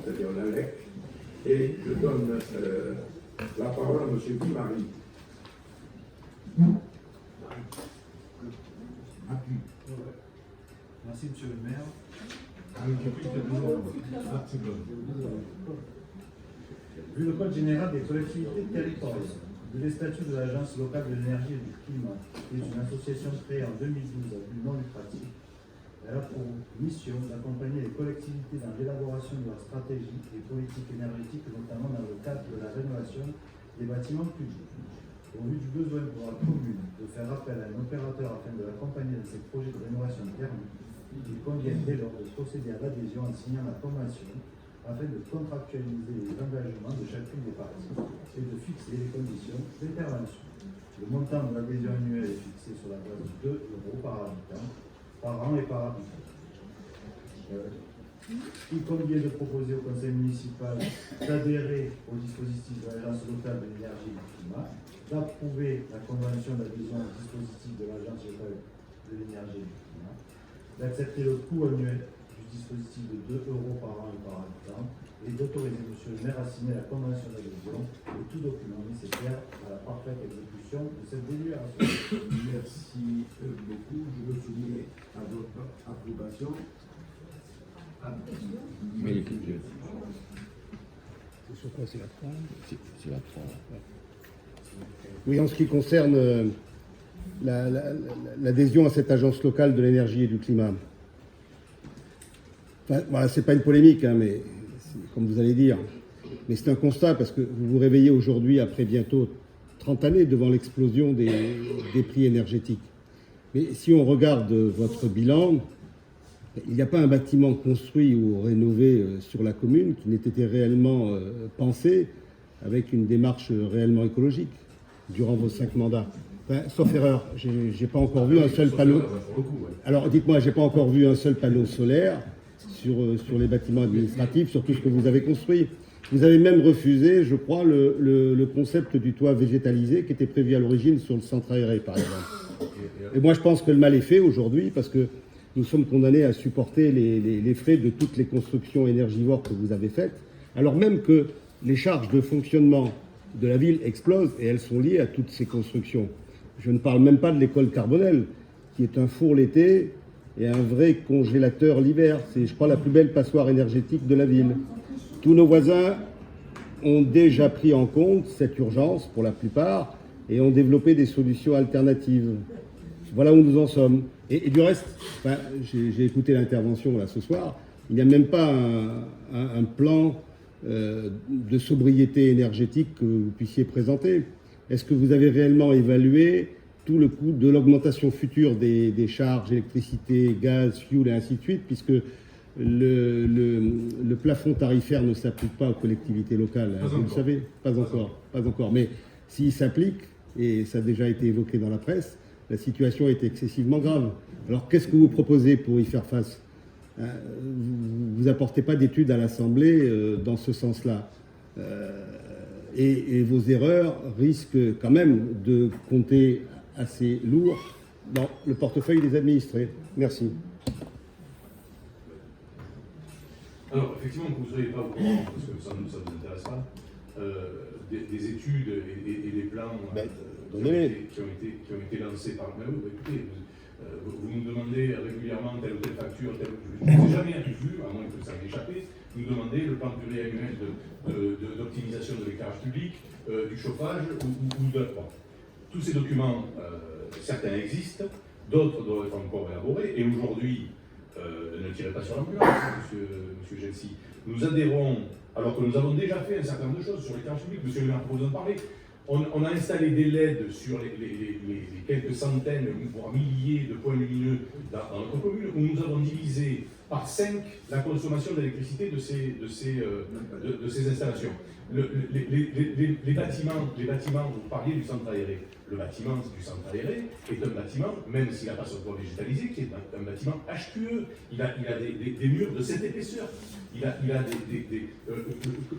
c'est-à-dire l'ALEC. Et je donne la parole à M. Guy-Marie. Merci, monsieur le maire. Vu le code général des collectivités territoriales, vu les statuts de l'Agence locale de l'énergie et du climat, qui est une association créée en 2012 à but non lucratif, elle a pour mission d'accompagner les collectivités dans l'élaboration de leur stratégie et politique énergétique, notamment dans le cadre de la rénovation des bâtiments publics. Au vu du besoin pour la commune de faire appel à un opérateur afin de l'accompagner dans ses projets de rénovation thermique, il convient dès lors de procéder à l'adhésion en signant la convention afin de contractualiser les engagements de chacune des parties et de fixer les conditions d'intervention. Le montant de l'adhésion annuelle est fixé sur la base de 2 € par habitant, par an et par habitant. Il convient de proposer au conseil municipal d'adhérer au dispositif de l'Agence locale de l'énergie et du climat, d'approuver la convention d'adhésion au dispositif de l'Agence locale de l'énergie et du climat, d'accepter le coût annuel du dispositif de 2 € par an et par habitant, et d'autoriser M. le maire à signer la convention d'adhésion et tout document nécessaire à la parfaite exécution de cette délibération. Merci beaucoup. Je me soumets à votre approbation. Mais l'équipe, C'est sur quoi? C'est la 3? c'est la 3. Oui, en ce qui concerne l'adhésion à cette agence locale de l'énergie et du climat. Enfin, voilà, c'est pas une polémique, hein, mais comme vous allez dire. Mais c'est un constat parce que vous vous réveillez aujourd'hui après bientôt 30 années devant l'explosion des prix énergétiques. Mais si on regarde votre bilan, il n'y a pas un bâtiment construit ou rénové sur la commune qui n'ait été réellement pensé avec une démarche réellement écologique durant vos 5 mandats. Enfin, sauf erreur, j'ai pas encore vu un seul panneau. Alors dites-moi, j'ai pas encore vu un seul panneau solaire sur les bâtiments administratifs, sur tout ce que vous avez construit. Vous avez même refusé, je crois, le concept du toit végétalisé qui était prévu à l'origine sur le centre aéré, par exemple. Et moi, je pense que le mal est fait aujourd'hui parce que nous sommes condamnés à supporter les frais de toutes les constructions énergivores que vous avez faites, alors même que les charges de fonctionnement de la ville explosent et elles sont liées à toutes ces constructions. Je ne parle même pas de l'école Carbonel, qui est un four l'été et un vrai congélateur l'hiver. C'est, je crois, la plus belle passoire énergétique de la ville. Tous nos voisins ont déjà pris en compte cette urgence, pour la plupart, et ont développé des solutions alternatives. Voilà où nous en sommes. Et du reste, enfin, j'ai écouté l'intervention là ce soir, il n'y a même pas un plan de sobriété énergétique que vous puissiez présenter. Est-ce que vous avez réellement évalué tout le coût de l'augmentation future des charges, électricité, gaz, fuel et ainsi de suite, puisque le plafond tarifaire ne s'applique pas aux collectivités locales, hein, vous le savez? Pas encore. Mais s'il s'applique, et ça a déjà été évoqué dans la presse, la situation est excessivement grave. Alors qu'est-ce que vous proposez pour y faire face? Vous n'apportez pas d'études à l'Assemblée dans ce sens-là. Et vos erreurs risquent quand même de compter assez lourd dans le portefeuille des administrés. Merci. Alors, effectivement, vous ne soyez pas au courant, parce que ça ne vous intéresse pas, des études et des plans qui ont été lancés par... Mais oui, écoutez, vous nous demandez régulièrement telle ou telle facture, je ne vous ai jamais vu, à moins que ça m'ait échappé, vous nous demandez le plan pluriannuel d'optimisation de l'éclairage public, du chauffage ou de... Bon. Tous ces documents, certains existent, d'autres doivent être encore élaborés, et aujourd'hui, ne tirez pas sur l'ambulance, monsieur Gelsi. Nous adhérons, alors que nous avons déjà fait un certain nombre de choses sur l'éclairage public, monsieur le maire propose d'en parler. On a installé des LED sur les quelques centaines, voire milliers de points lumineux dans notre commune, où nous avons divisé par 5 la consommation d'électricité de ces installations. Les bâtiments, vous parliez du centre aéré. Le bâtiment du centre aéré est un bâtiment, même s'il n'a pas son toit végétalisé, qui est un bâtiment HQE. Il a des murs de cette épaisseur. Il a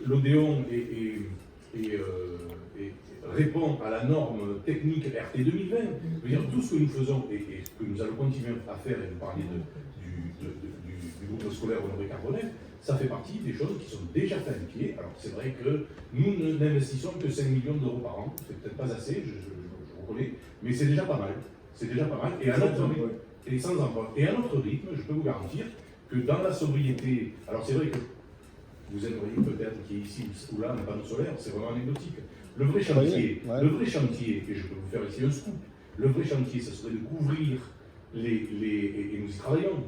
l'Odéon répond à la norme technique RT 2020. Je veux dire, tout ce que nous faisons et ce que nous allons continuer à faire, et vous parliez du groupe scolaire Honoré Carbonel, ça fait partie des choses qui sont déjà fait un pied. Alors c'est vrai que nous n'investissons que 5 millions d'euros par an, c'est peut-être pas assez, je reconnais, mais c'est déjà pas mal. C'est déjà pas mal. Et à notre rythme, et sans emploi. Et à notre rythme, je peux vous garantir que dans la sobriété, alors c'est vrai que vous aimeriez peut-être qu'il y ait ici ou là un panneau solaire, c'est vraiment anecdotique. Le vrai chantier, et je peux vous faire ici un scoop, le vrai chantier, ce serait de couvrir et nous y travaillons,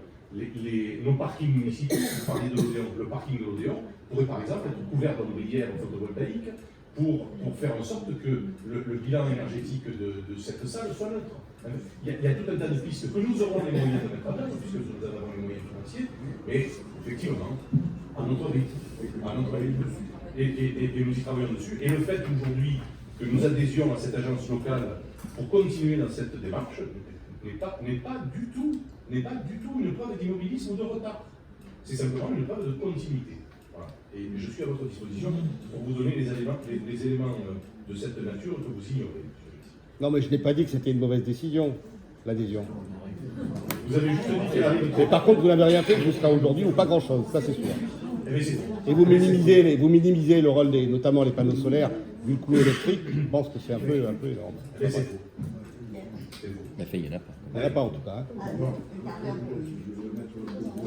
nos parkings municipaux. Vous parliez de l'Odéon, le parking de l'Odéon pourrait par exemple être couvert d'ombrières photovoltaïques pour faire en sorte que le bilan énergétique de cette salle soit neutre. Il y a tout un tas de pistes que nous aurons les moyens de mettre en œuvre, puisque nous avons les moyens financiers, mais effectivement, à notre rythme. Et nous y travaillons dessus. Et le fait aujourd'hui que nous adhésions à cette agence locale pour continuer dans cette démarche n'est pas du tout une preuve d'immobilisme ou de retard. C'est simplement une preuve de continuité. Voilà. Et je suis à votre disposition pour vous donner les éléments de cette nature que vous ignorez. Non, mais je n'ai pas dit que c'était une mauvaise décision, l'adhésion. Vous avez juste dit qu'elle arrive. Mais par contre, vous n'avez rien fait jusqu'à aujourd'hui, ou pas grand-chose, ça c'est sûr. Et Et vous minimisez le rôle notamment les panneaux solaires, vu le coût électrique, je pense que c'est un peu énorme. c'est faux. La fait, il n'y en a pas. Il n'y en a pas en tout cas. Hein.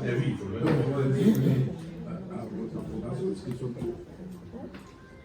Eh oui, il faut le mettre. À votre information, est-ce qu'ils sont pour